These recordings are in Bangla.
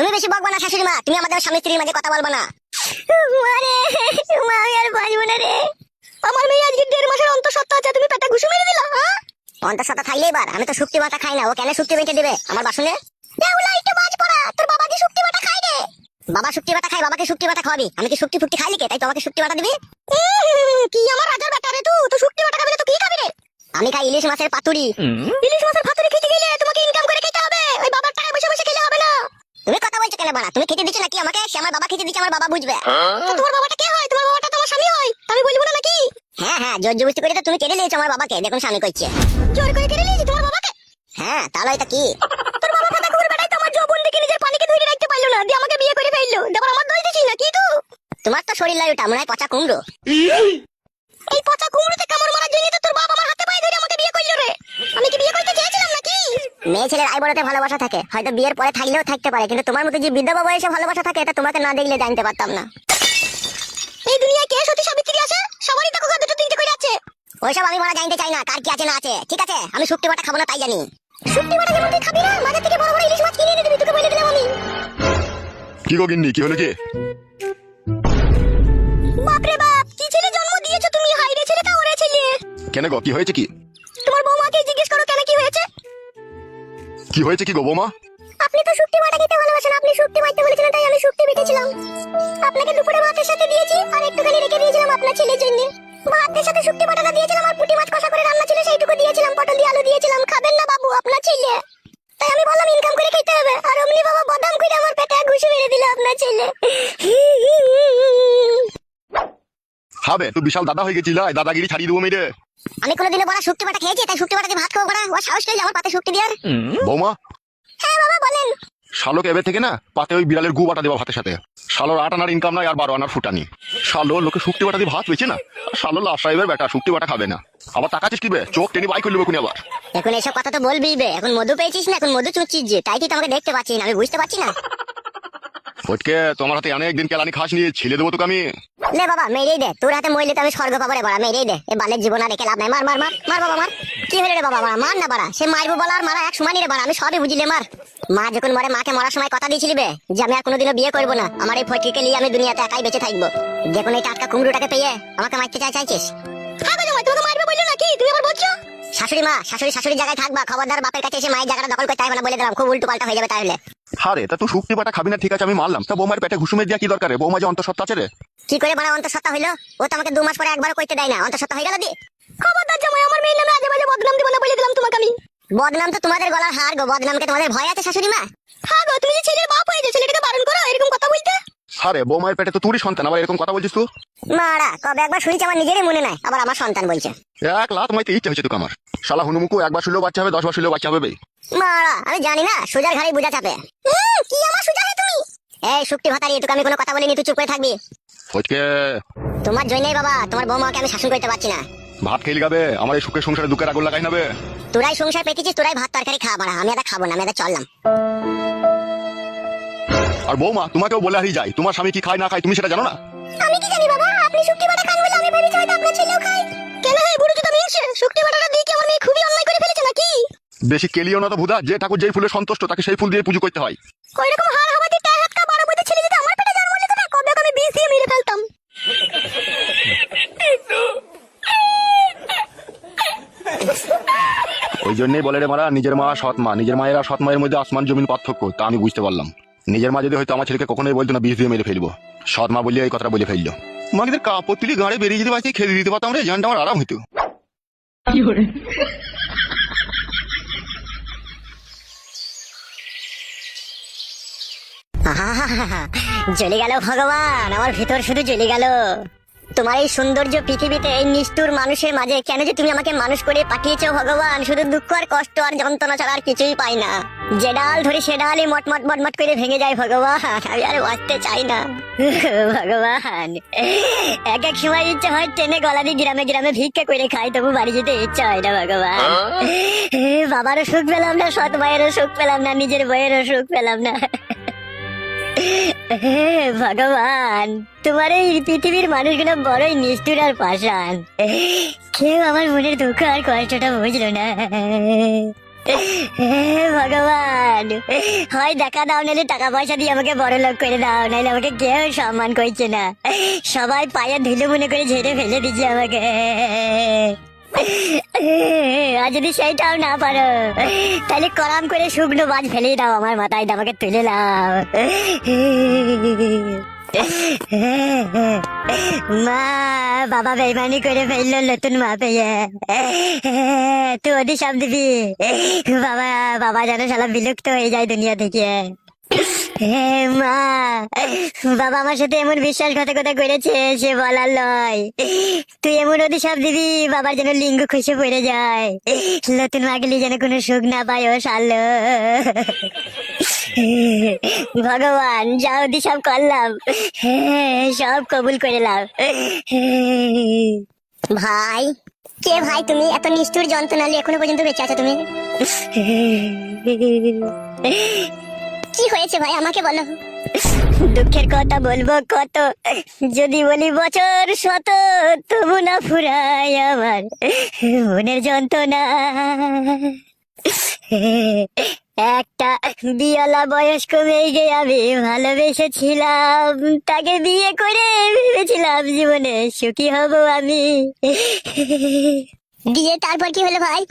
তুমি বেশি বকবা না শাশুড়ি মা, তুমি আমাদের স্বামী স্ত্রীর মাঝে কথা বলবা না। মারে মা, আমি আর বাঁচবো না রে। আমার মেয়ে আজকে 1.5 মাসের অন্তঃসত্ত্বা আছে, তুমি পেটে ঘুষি মেরে দিলা। হ্যাঁ, অন্তঃসত্ত্বা থাকলে এবার আমি তো শুক্তি বাটা খাই না, ও কেন শুক্তি বেঁচে দেবে আমার বাসনে? দেউলা একটু বাজ পড়া, তোর বাবা কি শুক্তি বাটা খায় রে? বাবা শুক্তি বাটা খায়, বাবাকে শুক্তি বাটা খাওয়াবি? আমি কি শুক্তি ফুক্তি খাই লিখে তাই তোমাকে শুক্তি বাটা দিবি? কি আমার রাজার বেটা রে, তুই তো শুক্তি বাটা খাবি না তো কি খাবি রে? আমি খাই ইলিশ মাছের পাতুরি। ইলিশ মাছের পাতুরি খেতে গেলে তোমাকে ইনকাম করে খেতে হবে, ওই বাবার টাকায় বসে বসে খেলে হবে না। তুমি কথা বলছো কেন বাড়া? তুমি খেতে দিচ্ছ নাকি আমাকে? সে আমার বাবা খেতে দিচ্ছে, আমার বাবা বুঝবে। তো তোমার বাবাটা কে হয়? তোমার বাবাটা তো আমার স্বামী হয়, আমি বলবো না নাকি? হ্যাঁ হ্যাঁ, জোর জবরদস্তি করে তো তুমি কেড়ে নিয়েছো আমার বাবাকে, দেখুন স্বামী করছে। জোর করে কেড়ে নিয়েছি তোমার বাবাকে? হ্যাঁ, তাহলে এটা কি? তোর বাবা কথা কুকুর বেটাই তো আমার যৌবন দেখে নিজের পানিকে ধরে রাখতে পারলো না, দিয়ে আমাকে বিয়ে করে ফেললো। দেবার আমার দোষ দিছিস নাকি তুই? তোমার তো শরীর লাগে ওটা মনে হয় পচা কুমড়ো। এই পচা কুমড়োতে কামড় মারার জন্য তো তোর বাবা আমার হাতে পায়ে ধরে আমাকে বিয়ে করলো রে। আমি কি বিয়ে করতে চেয়েছিলাম নাকি? মেয়ে ছেলের আই বড়তে ভালোবাসা থাকে, হয়তো বিয়ের পরে থাকলেও থাকতে পারে, কিন্তু তোমার মতো যে বিধবা বয়সে ভালোবাসা থাকে এটা তোমাকে না দেখলে জানতে পারতাম না। এই দুনিয়ায় কে সতী সাবিত্রী আছে? সবারই দেখো দুটো তিনটে করে আছে। ওইসব আমি মারা জানতে চাই না, কার কি আছে না আছে। ঠিক আছে, আমি শুক্তি বাটা খাবো না তাই জানি। শুক্তি বাটা যেমন তুই খাবি না, বাজার থেকে বড় বড় ইলিশ মাছ কিনে এনে দিবি, তোকে বলে দিলাম আমি। কি গো গিন্নি, কি হলো কি? বাপরে বাপ, কি ছেলে জন্ম দিয়েছো তুমি! হাইরে ছেলেটা ওরে ছেলে। কেন গো, কি হয়েছে কি? তোমার বৌমাকে জিজ্ঞেস করো কেন কি হয়েছে। কি হয়েছে কি গো বৌমা? আপনি তো শুক্তি বাটা খেতে ভালোবাসেন, আপনি শুক্তি মারতে বলেছিলেন তাই আমি শুক্তি বেটেছিলাম। আপনাকে দুপুরে ভাতের সাথে দিয়েছি আর একটুখানি রেখে দিয়েছিলাম আপনার ছেলের জন্য। ভাতের সাথে শুক্তি বাটাটা দিয়েছিলাম আর পুঁটি মাছ কষা করে রান্না ছিল সেইটুকু দিয়েছিলাম, পটল দিয়ে আলু দিয়েছিলাম। খাবেন না বাবু আপনার ছেলে? তাই আমি বললাম ইনকাম করে খেতে হবে, আর অমনি বাবা বদাম করে আমার পেটে ঘুষি মেরে দিল আপনার ছেলে। হবে তুই বিশাল দাদা হয়ে গেছিল, দাদাগিরি ছাড়িয়ে দেবো মেরে। আমি কোনোদিনও বড় শুক্তি বাটা খেয়েছি তাই শুক্তি বাটা দিয়ে ভাত খাবো বড়া? ও সাহস কইলে আমার পাতে শুক্তি দেওয়ার। বৌমা, হ্যাঁ বাবা বলেন। শালোকে এবে থেকে না পাতে ওই বিড়ালের গু বাটা দেওয়া ভাতের সাথে। শালোর 8 আনার ইনকাম নাই আর 12 আনার ফুটানি। শালো লোকে শুক্তি বাটা দিয়ে ভাত পেয়েছে না, শালো লাশ সাহেবের বেটা শুক্তি বাটা খাবে না। আবার টাকা চিসকিবে, চোখ টেনে বাই করলে কোনি আবার। এখন এসব কথা তো বলবি বে, এখন মধু পেয়েছিস না, এখন মধু চুচ্ছিস যে, তাই তুই তো আমাকে দেখতে পাচ্ছিস না, আমি বুঝতে পারছি না। ফটকে তোমার হাতে অনেকদিন কেলানি খাস নিয়ে ছেলে দেবো তোকে আমি। লে বাবা মেরেই দে, তোর হাতে মরলে তো আমি স্বর্গ পাবো রে বাড়া, মেরেই দে। এ বালের জীবন আর রেখে লাভ নাই, মার মার মার মার বাবা মার। কি হলো রে বাবা, মার না বাড়া, সে মারবো বলা আর মারা এক সমানই রে বাড়া, আমি সবই বুঝিলে মার। মা যখন মরে মাকে মরার সময় কথা দিয়েছিলি বে যে আমি আর কোনোদিনও বিয়ে করবো না, আমার এই ফটকিকে নিয়ে আমি দুনিয়াতে একাই বেঁচে থাকবো। দেখুন এই টাটকা কুমড়োটাকে পেয়ে আমাকে মারতে চাইছিস? হ্যাঁ বাবা, তোমাকে মারবে বললো নাকি? তুমি আবার বলছো শাশুড়ি মা, শাশুড়ির জায়গায় থাকবা, খবরদার বাপের কাছে এসে মায়ের জায়গাটা দখল করতে হবে না বলে দিলাম, খুব উল্টো পাল্টা হয়ে যাবে তাহলে। হারে তা তুই শুক্তি বাটা খাবি না ঠিক আছে আমি মারলাম, তা বৌমার পেটে ঘুষুমে দিয়া কি দরকার? বৌমা যে অন্তঃসত্ত্বা আছে রে। কি করে বাড়া অন্তঃসত্ত্বা হইলো? ও তো আমাকে 2 মাস পরে একবারও কইতে দেয় না, অন্তঃসত্ত্বা হয়ে গেল দি। খবরদার জামাই, আমার মেয়ের নামে আজে বাজে বদনাম দিব না বলে দিলাম তোমাকে আমি। বদনাম তো তোমাদের গলার হার গো, বদনামকে তোমাদের ভয় আছে শাশুড়ি মা? হ্যাঁ গো, তুমি যে ছেলের বাপ হয়ে যে ছেলেটাকে বারণ করো এরকম কথা বলতে। হারে বৌমার পেটে তো তুই সন্তান, আবার এরকম কথা বলছিস তুই? মারা কবে একবার শুনেছি, আমার নিজেরই মনে নাই, আবার আমার সন্তান বলছে। 1 লাখ মাইতে ইচ্ছে হয়েছে তোকে আমার। শালা হুনুমুকু একবার শুলেও বাচ্চা হবে, 10 বার শুলেও বাচ্চা হবে বে। মারা আমি জানি না, সোজার ঘাড়ে বুঝা চাপে। কি আমার সোজা হে তুমি? এই শুক্তি ভাতারি, তোকে আমি কোনো কথা বলিনি, তুই চুপ করে থাকবি। ফটকে তোমার জন্যই বাবা, তোমার বৌমাকে আমি শাসন করতে পারছি না। ভাত খেয়ে গাবে, আমার এই সুখের সংসারে দুঃখের আগুন লাগাই নাবে। তোরাই সংসার পেতেছিস, তোরাই ভাত তরকারি খা বাড়া, আমি এটা খাবো না, আমি এটা চললাম। আর বৌমা তোমাকেও বলে হারিয়ে যায়, তোমার স্বামী কি খায় না খায় তুমি সেটা জানো না? আমি কি জানি বাবা, আপনি শুক্তি বাটা খান বলে আমি ভেবেছি হয়তো আপনার ছেলেও খায়। কেন হে বুড়ো চোদা মিনছে, শুক্তি বাটাটা দিয়ে কি আমার মেয়ে খুবই অন্যায় করে ফেলেছে নাকি? বেশি কেলিও না তো ভুদা, যে ঠাকুর যেই ফুলে সন্তুষ্ট তাকে সেই ফুল দিয়ে পুজো করতে হয়। কই রকম হার হাওয়াতে টাই হাত কা 12 বছর ছেলে যদি আমার পেটে জন্ম নিত না, কবে আমি 20 দিয়ে মেরে ফেলতাম। ওই জন্যই বলে রে মারা, নিজের মা সৎ মা, নিজের মায়ের আর সৎ মায়ের মধ্যে আসমান জমিন পার্থক্য, তা আমি বুঝতে পারলাম। নিজের মা যদি হয়তো আমার ছেলেকে কখনোই বলতো না 20 দিয়ে মেরে ফেলবো, সৎ মা বলিয়ে এই কথাটা বলে ফেললো। মাকে কাপড় তুলি গাড়ি বেরিয়ে যেতে পারছি, খেতে দিতে পারতাম রে, জানটা আমার আরাম হইতো। জ্বলে গেল ভগবান, আমার ভিতর শুধু জ্বলে গেল। তোমার এই সৌন্দর্য পৃথিবীতে এই নিষ্ঠুর মানুষের মাঝে কেন যে তুমি আমাকে মানুষ করে পাঠিয়েছো ভগবান, শুধু দুঃখ আর কষ্ট আর যন্ত্রণা ছাড়া আর কিছুই পাই না। যে ডাল ধরি সে ডালই মটমট মটমট করে ভেঙে যায় ভগবান, আমি আর বাঁচতে চাই না ভগবান। এক এক সময় ইচ্ছা হয় ট্রেনে গলা দিয়ে গ্রামে গ্রামে ভিক্ষা করে খাই, তবু বাড়ি যেতে ইচ্ছা হয় না ভগবান। বাবারও সুখ পেলাম না, সৎ মায়েরও সুখ পেলাম না, নিজের বইয়েরও সুখ পেলাম না। ভগবান, তোমার এই পৃথিবীর মানুষগুলো বড়ই নিষ্ঠুর আর পাষাণ, কেউ আমার মনের দুঃখ আর কষ্টটা বুঝলো না। ভগবান, হয় দেখা দাও, নাহলে টাকা পয়সা দিয়ে আমাকে বড় লোক করে দাও, নাহলে আমাকে কেউ সম্মান করছে না, সবাই পায়ে ধুলো মনে করে ঝেড়ে ফেলে দিচ্ছে আমাকে। আর যদি সেইটাও না পারো, তাহলে করাম করে শুকনো বাজ ফেলে দাও আমার মাথায়, দিয়ে আমাকে তুলে নাও। মা, বাবা বেইমানি করে ফেললো নতুন মা পেয়ে, তুই ওদের সব দিবি। বাবা, বাবা যেন শালা বিলুপ্ত হয়ে যায় দুনিয়া থেকে। মা, বাবা আমার সাথে এমন বিশ্বাসঘাতকতা করেছে সে বলার লয়। তুই এমন ওদের সব দিবি বাবার যেন লিঙ্গ খুশি পড়ে যায়, নতুন মাগলি যেন কোনো সুখ না পায় ও শালো। ভগবান, যা ওদের সব করলাম সব কবুল করে নাও। ভাই, কে ভাই তুমি? এত নিষ্ঠুর যন্ত্রণা নিয়ে এখনো পর্যন্ত বেঁচে আছো তুমি? কি হয়েছে ভাই, আমাকে বলো। দুঃখের কথা বলবো কত, যদি বলি বছর শত, তবু না ফুরায় আমার মনের যন্ত্রণা। একটা বিয়ালা বয়স্ক মেয়েকে আমি ভালোবেসেছিলাম, তাকে বিয়ে করে ভেবেছিলাম জীবনে সুখী হব আমি। দিয়ে তারপর কি হলো ভাই?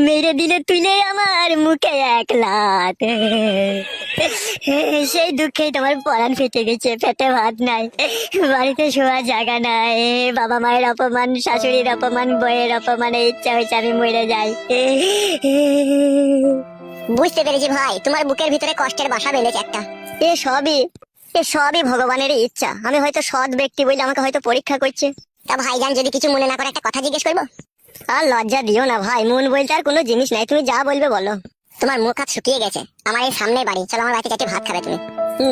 মেরে দিলে তুলে আমার মুখে এক লাত। সেই দুঃখেই তোমার পরাণ ফেটে গেছে, পেটে ভাত নাই, বাড়িতে শোয়ার জায়গা নাই, বাবা মায়ের অপমান, শাশুড়ির অপমান, বইয়ের অপমানে ইচ্ছা হয়েছে আমি মরে যাই। বুঝতে পেরেছি ভাই, তোমার বুকের ভিতরে কষ্টের বাসা বেঁধেছে একটা। এ সবই ভগবানের ইচ্ছা। আমি হয়তো সৎ ব্যক্তি বলে আমাকে হয়তো পরীক্ষা করছে। তা ভাইজান, যদি কিছু মনে না করে একটা কথা জিজ্ঞেস করবো? আর লজ্জা দিও না ভাই, মন বলতে আর কোনো জিনিস নাই, তুমি যা বলবে বলো। তোমার মুখ হাত শুকিয়ে গেছে, আমার এই সামনে বাড়ি, চলো আমার বাড়িতে চারটে ভাত খাবে তুমি।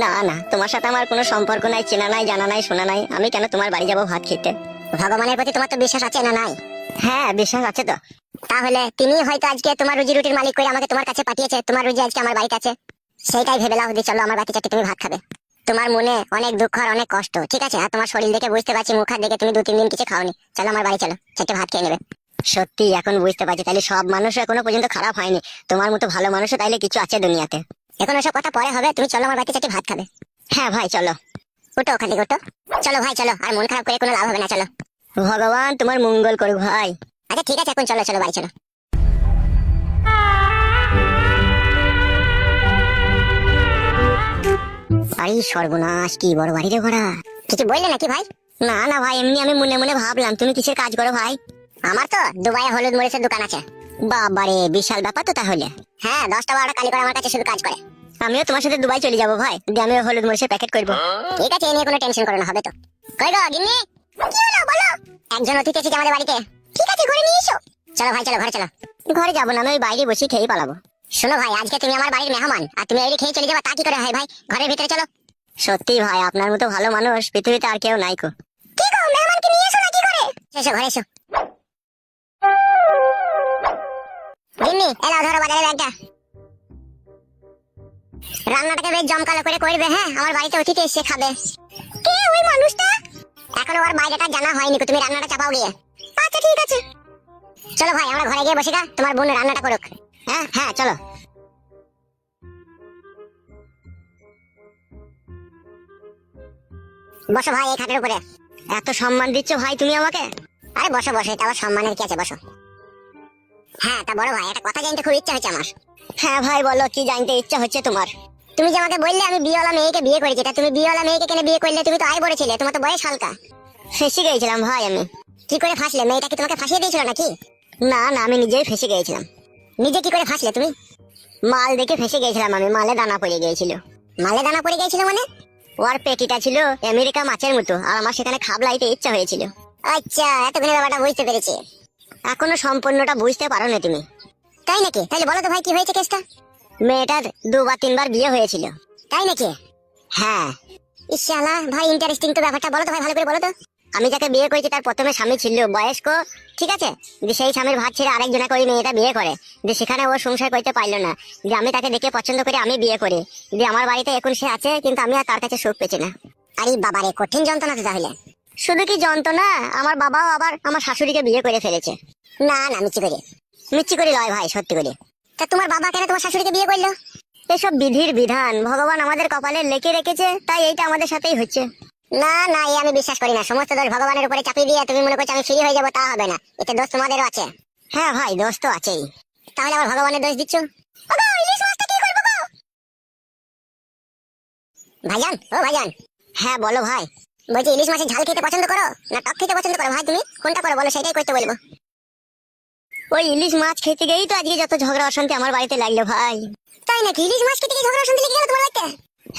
না না, তোমার সাথে আমার কোনো সম্পর্ক নাই, চেনা নাই, জানা নাই, শোনা নাই, আমি কেন তোমার বাড়ি যাবো ভাত খেতে? ভগবানের প্রতি তোমার তো বিশ্বাস আছে না নাই? হ্যাঁ, বিশ্বাস আছে তো। তাহলে তিনি হয়তো আজকে তোমার রুজি রুটির মালিক করে আমাকে তোমার কাছে পাঠিয়েছে, তোমার রুজি আজকে আমার বাড়িতে আছে, সেইটাই ভেবে লাও যে চলো আমার বাড়িতে চারটে তুমি ভাত খাবে। তোমার মনে অনেক দুঃখ আর অনেক কষ্ট, ঠিক আছে, আর তোমার শরীর দেখে বুঝতে পারছি, মুখ হাত দেখে তুমি 2-3 দিন কিছু খাওনি, চলো আমার বাড়ি চলো, চারটে ভাত খেয়ে নেবে। সত্যি এখন বুঝতে পারছি, তাহলে সব মানুষ এখনো পর্যন্ত খারাপ হয়নি, তোমার মতো ভালো মানুষও তাইলে কিছু আছে দুনিয়াতে। এখন ওসব কথা পরে হবে, তুমি চলো আমার বাড়িতে চারটে ভাত খাবে। হ্যাঁ ভাই চলো, ওটো ওখান থেকে ওটো, চলো ভাই চলো, আর মন খারাপ করে কোনো লাভ হবে না, চলো। ভগবান তোমার মঙ্গল করুক ভাই। আচ্ছা ঠিক আছে, এখন চলো চলো বাড়ি চলো। আরে সর্বনাশ, কি বড় বাড়ি রে ঘোড়া। কিছু বললে নাকি ভাই? না না ভাই, এমনি আমি মনে মনে ভাবলাম। তুমি কিসের কাজ করো ভাই? আমার তো দুবাইয়ে হলুদ মরিচের দোকান আছে। বাবারে, বিশাল ব্যাপার তো তাহলে। হ্যাঁ, 10টা-12টা কালি করে আমার কাছে শুধু কাজ করে। আমিও তোমার সাথে দুবাই চলে যাবো ভাই, দিয়ে আমিও হলুদ মরিচের প্যাকেট করবো। ঠিক আছে, এ নিয়ে কোনো টেনশন করো না, হবে তো। কই গো গিন্নি, কি হলো বলো? একজন অতিথি এসেছে আমাদের বাড়িতে। ঠিক আছে, ঘরে নিয়ে এসো। চলো ভাই চলো, ঘরে চলো। ঘরে যাবো না, আমি ওই বাইরে বসে খেয়ে পালাবো। শোনো ভাই, আজকে তুমি আমার বাড়ির মেহমান, আর তুমি এই খেয়ে চলে যাবা, তা কি করে হয় ভাই? ঘরের ভিতরে চলো। সত্যি ভাই, আপনার মতো ভালো মানুষ পৃথিবীতে আর কেউ নাই কো। কি গো, মেহমানকে নিয়ে এসো না কি করে? এসো ঘরে এসো। গিন্নি, এলাও ধরো বাজারের ব্যাগটা। রান্নাটাকে বেশ জমকালো করে করবে, হ্যাঁ, আমার বাড়িতে অতিথি এসে খাবে। কে ওই মানুষটা? এখনো ওর বাইরেটা জানা হয়নি, তুমি রান্নাটা চাপাও গিয়ে। আচ্ছা ঠিক আছে, চলো ভাই আমরা ঘরে গিয়ে বসে গা, তোমার বোন রান্নাটা করুক। হ্যাঁ হ্যাঁ চলো। বসো ভাই এই খাটের উপরে। এত সম্মান দিচ্ছ ভাই তুমি আমাকে? আরে বসো বসো, এটা আবার সম্মানের কি আছে, বসো। হ্যাঁ তা বড় ভাই, একটা কথা জানতে খুব ইচ্ছা হচ্ছে আমার। হ্যাঁ ভাই বলো, কি জানতে ইচ্ছা হচ্ছে তোমার? তুমি যে আমাকে বললে আমি বিয়েওয়ালা মেয়েকে বিয়ে করেছি, তা তুমি বিয়েওয়ালা মেয়েকে কেন বিয়ে করলে? তুমি তো আয় বড় ছিলে, তোমার তো বয়স হালকা। ফেসে গিয়েছিলাম ভাই আমি। কি করে ফাঁসলে? মেয়েটা কি তোমাকে ফাঁসিয়ে দিয়েছিল নাকি? না না, আমি নিজেই ফেসে গিয়েছিলাম। নিজে কি করে ফাঁসলে তুমি? মাল দেখে ফেসে গিয়েছিলাম আমি, মালে দানা পড়ে গিয়েছিল। মালে দানা পড়ে গিয়েছিল মানে? ওর পেটিটা ছিল আমেরিকা মাছের মতো, আর আমার সেখানে খাবলাইতে ইচ্ছা হয়েছিল। আচ্ছা, এতক্ষণে ব্যাপারটা বুঝতে পেরেছি। এখনো সম্পূর্ণটা বুঝতে পারো না তুমি? তাই নাকি? তাহলে বলো তো ভাই, কি হয়েছে কেসটা? মেয়েটার 2 বা 3 বার বিয়ে হয়েছিল। তাই নাকি? হ্যাঁ। ইশালা ভাই, ইন্টারেস্টিং তো ব্যাপারটা, বলো তো ভাই, ভালো করে বলো তো। আমি যাকে বিয়ে করেছি তার প্রথমে স্বামী ছিল বয়স্ক, ঠিক আছে, যে সেই স্বামীর ভাত ছেড়ে আরেকজনকে ওই মেয়েটা বিয়ে করে, যে সেখানে ও সংসার করতে পারলো না, যে আমি তাকে দেখে পছন্দ করে আমি বিয়ে করি, যে আমার বাড়িতে এখন সে আছে, কিন্তু আমি আর তার কাছে সুখ পেছি না। আরে বাবারে, কঠিন যন্ত্রণা তো তাহলে। শুধু কি যন্ত্রণা, আমার বাবাও আবার আমার শাশুড়িকে বিয়ে করে ফেলেছে। না না, মিছি করে। মিচ্ছি করে লয় ভাই, সত্যি করে। তা তোমার বাবা কেন তোমার শাশুড়িকে বিয়ে করলো? এসব বিধির বিধান ভগবান আমাদের কপালে লিখে রেখেছে, তাই এইটা আমাদের সাথেই হচ্ছে। না না, এই আমি বিশ্বাস করি না। সমস্ত দোষ ভগবানের উপরে চাপিয়ে দিয়ে তুমি মনে করছো আমি ফ্রি হয়ে যাবো, তা হবে না। এতে দোষ তোমাদেরও আছে। হ্যাঁ ভাই, দোষ তো আছেই। তাহলে আবার ভগবানের দোষ দিচ্ছ? ওগো, ইলিশ মাছটা কি করবো গো? ভাইজান, ও ভাইজান। হ্যাঁ বলো ভাই। বলছি ইলিশ মাছের ঝাল খেতে পছন্দ করো না টক খেতে পছন্দ করো ভাই? তুমি কোনটা করো বলো, সেটাই করতে বলবো। ওই ইলিশ মাছ খেতে গিয়েই তো আজকে যত ঝগড়া অশান্তি আমার বাড়িতে লাগলো ভাই। তাই নাকি? ইলিশ মাছ খেতে গিয়ে ঝগড়া অশান্তি লেগে গেল তোমার বাড়িতে?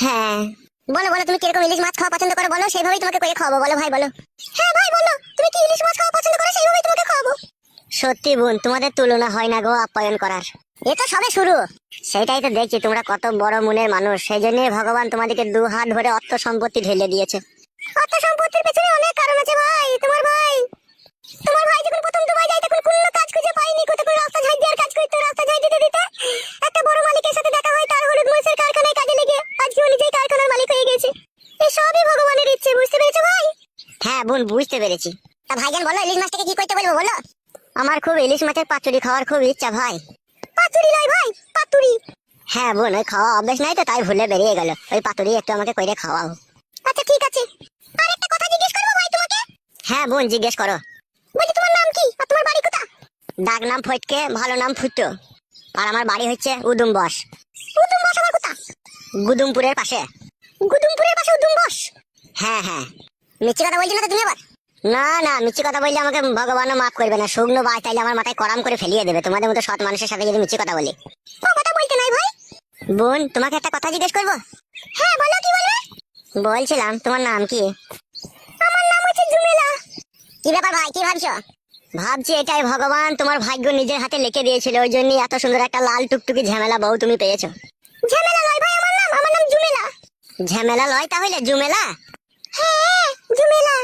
হ্যাঁ। বলো বলো, তুমি কিরকম ইলিশ মাছ খাওয়া পছন্দ করো বলো, সেইভাবেই তোমাকে করে খাওয়াবো। বলো ভাই বলো। হ্যাঁ ভাই বলো, তুমি কি ইলিশ মাছ খাওয়া পছন্দ করো, সেইভাবেই তোমাকে খাওয়াবো। সত্যি বোন, তোমাদের তুলনা হয় না গো আপ্যায়ন করার। এ তো সবে শুরু। সেটাই তো দেখছি, তোমরা কত বড় মনের মানুষ। সেই জন্যই ভগবান তোমাদেরকে দু হাত ধরে অর্থ সম্পত্তি ঢেলে দিয়েছে। অর্থ সম্পত্তির পেছনে অনেক কারণ আছে ভাই। তোমার ভাই যখন প্রথম দুবাই যায় তখন কোনো কাজ খুঁজে পাইনি, কোথাও কোনো রাস্তা ঝাড় দেওয়ার কাজ করতে, রাস্তা ঝাড় দিতে দিতে একটা বড় মালিকের সাথে দেখা হয়, তার হলুদ মরিচের কারখানায় কাজে লেগে আজকে ও নিজেই কারখানার মালিক হয়ে গেছে। এই সবই ভগবানের ইচ্ছে, বুঝতে পেরেছো ভাই? হ্যাঁ বোন, বুঝতে পেরেছি। তা ভাইজান বলো, ইলিশ মাছটাকে কি করতে বলবো বলো? আমার খুব ইলিশ মাছের পাতুরি খাওয়ার খুব ইচ্ছা ভাই। পাতুরি নয় ভাই, পাতুরি। হ্যাঁ বোন, ওই খাওয়া অভ্যেস নাই তো, তাই ভুলে বেরিয়ে গেল। ওই পাতুরি একটু আমাকে কইরে খাওয়াও। আচ্ছা ঠিক আছে। আর একটা কথা জিজ্ঞেস করবো ভাই তোমাকে? হ্যাঁ বোন, জিজ্ঞেস করো। বলছি তোমার নাম কি আর তোমার বাড়ি কোথা? ডাক নাম ফটকে, ভালো নাম ফুটো। আর আমার বাড়ি হচ্ছে উদুমবস। উদুমবস আমার কোথা? গুদুমপুরের পাশে। গুদুমপুরের পাশে উদুমবস? হ্যাঁ হ্যাঁ। মিথ্যে কথা বলছি না তো তুমি আবার? না না, মিথ্যে কথা বললে আমাকে ভগবানও মাফ করবে না। শুকনো বাজ তাইলে আমার মাথায় করাম করে ফেলিয়ে দেবে, তোমাদের মতো সৎ মানুষের সাথে যদি মিথ্যে কথা বলি। ও কথা বলতে নাই ভাই। বোন, তোমাকে একটা কথা জিজ্ঞেস করবো? হ্যাঁ বলো, কি বলবে? বলছিলাম তোমার নাম কি? আমার নাম হচ্ছে জুমেলা। কি ব্যাপার ভাই, কি ভাবছো? ভাবছি এটাই ভগবান তোমার ভাগ্য নিজের হাতে লিখে দিয়েছিল, ওই জন্যই এত সুন্দর একটা লাল টুকটুকি ঝামেলা বউ তুমি পেয়েছো। ঝামেলা লয় ভাই আমার নাম জুমেলা। ঝামেলা লয় তাহলে জুমেলা? হ্যাঁ জুমেলা।